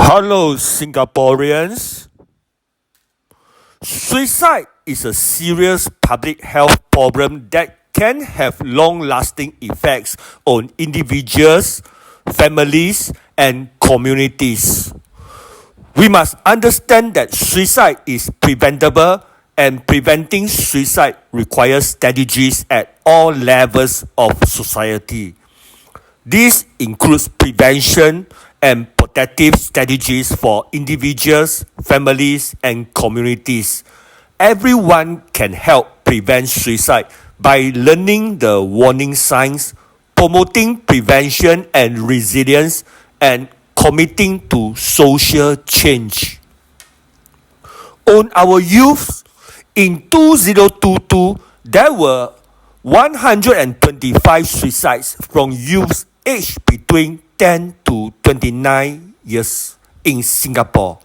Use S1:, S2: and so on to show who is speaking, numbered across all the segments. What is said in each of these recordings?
S1: Hello, Singaporeans. Suicide is a serious public health problem that can have long lasting effects on individuals, families, and communities. We must understand that suicide is preventable and preventing suicide requires strategies at all levels of society. This includes prevention and protective strategies for individuals, families, and communities. Everyone can help prevent suicide by learning the warning signs, promoting prevention and resilience, and committing to social change. On our youth, in 2022, there were 125 suicides from youths aged between 10 to 29 years in Singapore.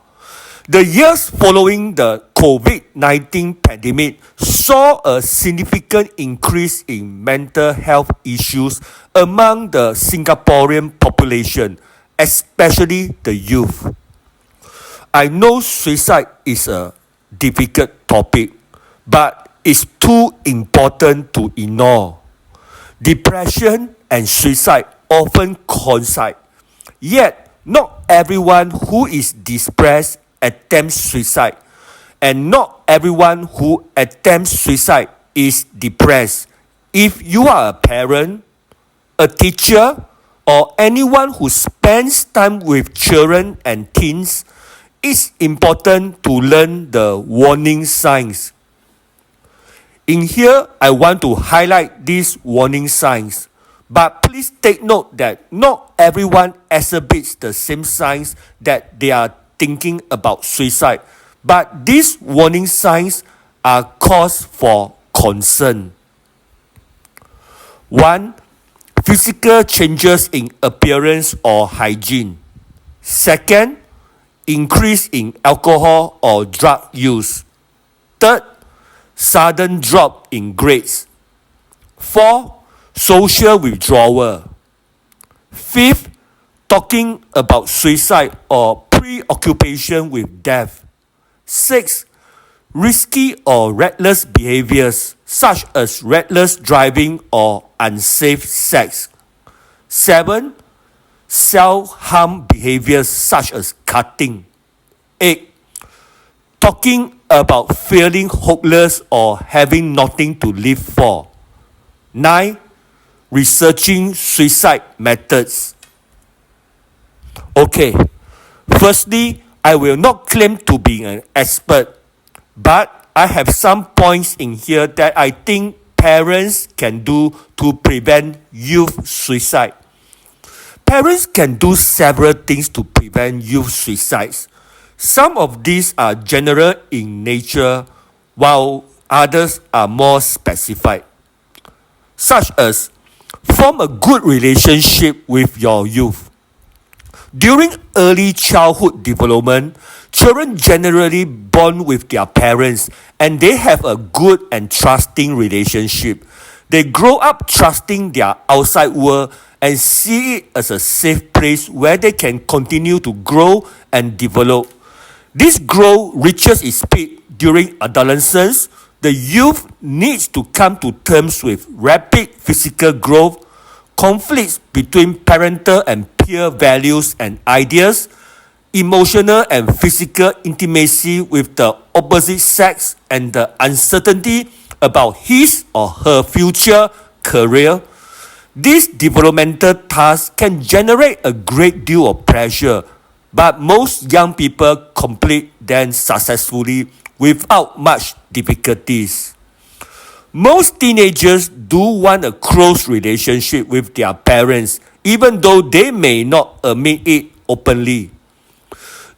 S1: The years following the COVID-19 pandemic saw a significant increase in mental health issues among the Singaporean population, especially the youth. I know suicide is a difficult topic, but it's too important to ignore. Depression and suicide often coincide, yet not everyone who is depressed attempts suicide, and not everyone who attempts suicide is depressed. If you are a parent, a teacher, or anyone who spends time with children and teens, it's important to learn the warning signs. In here, I want to highlight these warning signs. But please take note that not everyone exhibits the same signs that they are thinking about suicide. But these warning signs are cause for concern. 1. Physical changes in appearance or hygiene. 2. Increase in alcohol or drug use. 3. Sudden drop in grades. 4. Social withdrawal. 5. Talking about suicide or preoccupation with death. 6. Risky or reckless behaviors such as reckless driving or unsafe sex. 7. Self-harm behaviors such as cutting. 8. Talking about feeling hopeless or having nothing to live for. 9. Researching suicide methods. Okay, firstly, I will not claim to be an expert, but I have some points in here that I think parents can do to prevent youth suicide. Parents can do several things to prevent youth suicides. Some of these are general in nature, while others are more specific, such as form a good relationship with your youth. During early childhood development, children generally bond with their parents and they have a good and trusting relationship. They grow up trusting their outside world and see it as a safe place where they can continue to grow and develop. This growth reaches its peak during adolescence. The youth needs to come to terms with rapid physical growth, conflicts between parental and peer values and ideas, emotional and physical intimacy with the opposite sex, and the uncertainty about his or her future career. These developmental tasks can generate a great deal of pressure, but most young people complete them successfully without much difficulties. Most teenagers do want a close relationship with their parents, even though they may not admit it openly.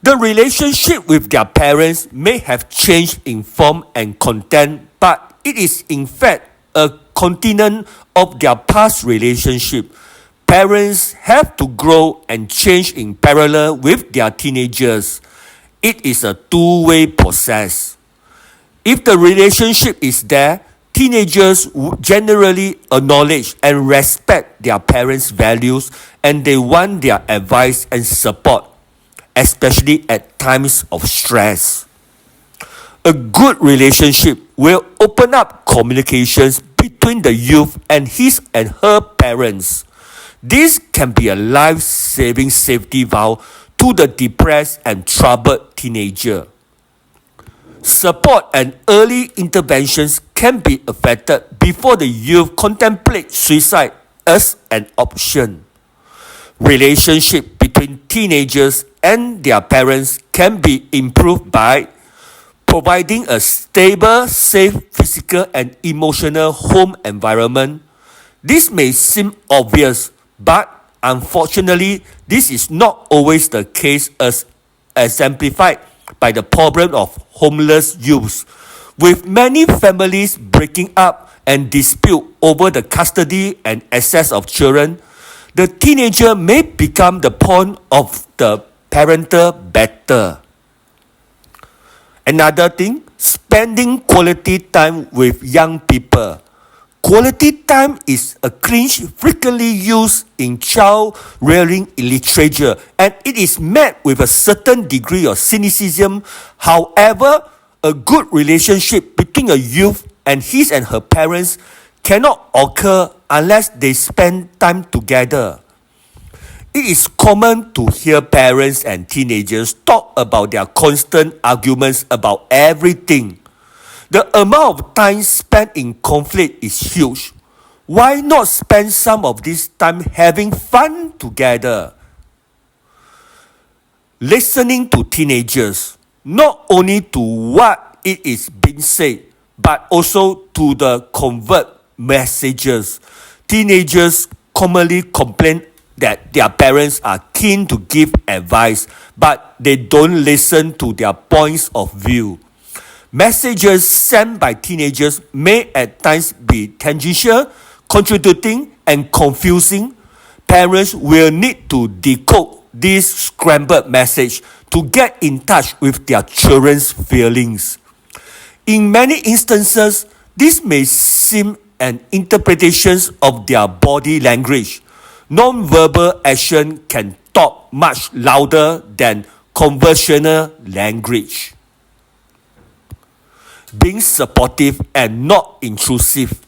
S1: The relationship with their parents may have changed in form and content, but it is in fact a continuation of their past relationship. Parents have to grow and change in parallel with their teenagers. It is a two-way process. If the relationship is there, teenagers generally acknowledge and respect their parents' values and they want their advice and support. especially at times of stress. A good relationship will open up communications between the youth and his and her parents. This can be a life-saving safety valve to the depressed and troubled teenager. Support and early interventions can be effected before the youth contemplate suicide as an option. Relationship between teenagers and their parents can be improved by providing a stable, safe physical and emotional home environment. This may seem obvious, but unfortunately, this is not always the case, as exemplified by the problem of homeless youth, with many families breaking up and dispute over the custody and access of children. The teenager may become the pawn of the parental battle. Another thing, spending quality time with young people. Quality time is a cliche frequently used in child rearing literature, and it is met with a certain degree of cynicism. However, a good relationship between a youth and his and her parents cannot occur unless they spend time together. It is common to hear parents and teenagers talk about their constant arguments about everything. The amount of time spent in conflict is huge. Why not spend some of this time having fun together? Listening to teenagers, not only to what it is being said, but also to the covert messages. Teenagers commonly complain that their parents are keen to give advice, but they don't listen to their points of view. Messages sent by teenagers may at times be tangential, contradicting, and confusing. Parents will need to decode this scrambled message to get in touch with their children's feelings. In many instances, this may seem an interpretation of their body language. Non-verbal action can talk much louder than conversational language. Being supportive and not intrusive.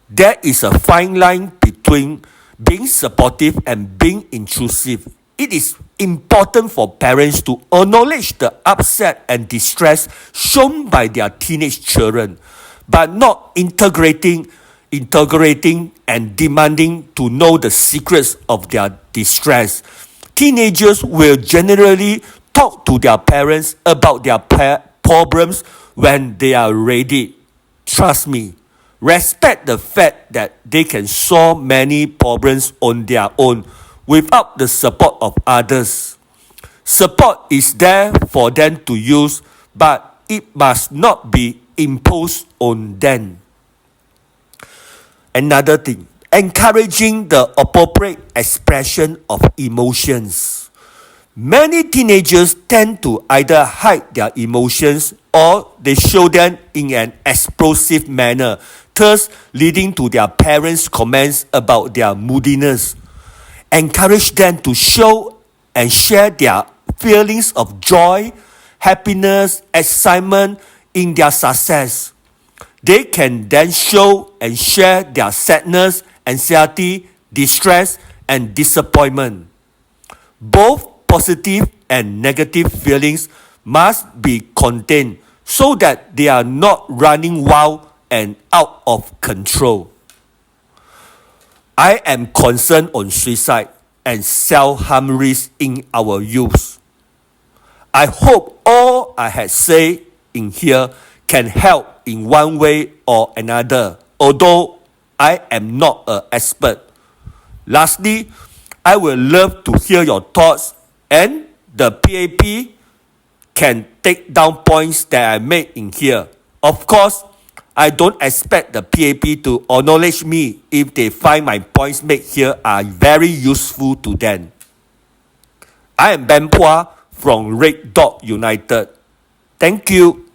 S1: There is a fine line between being supportive and being intrusive. It is important for parents to acknowledge the upset and distress shown by their teenage children, but not integrating and demanding to know the secrets of their distress. Teenagers will generally talk to their parents about their problems when they are ready. Trust me, respect the fact that they can solve many problems on their own without the support of others. Support is there for them to use, but it must not be imposed on them. Another thing, encouraging the appropriate expression of emotions. Many teenagers tend to either hide their emotions or they show them in an explosive manner, thus leading to their parents' comments about their moodiness. Encourage them to show and share their feelings of joy, happiness, excitement in their success. They can then show and share their sadness, anxiety, distress, and disappointment. Both positive and negative feelings must be contained so that they are not running wild and out of control. I am concerned on suicide and self-harm risks in our youth. I hope all I had said in here can help in one way or another, although I am not an expert. Lastly, I would love to hear your thoughts, and the PAP can take down points that I made in here. Of course, I don't expect the PAP to acknowledge me if they find my points made here are very useful to them. I am Puah from Red Dot United. Thank you.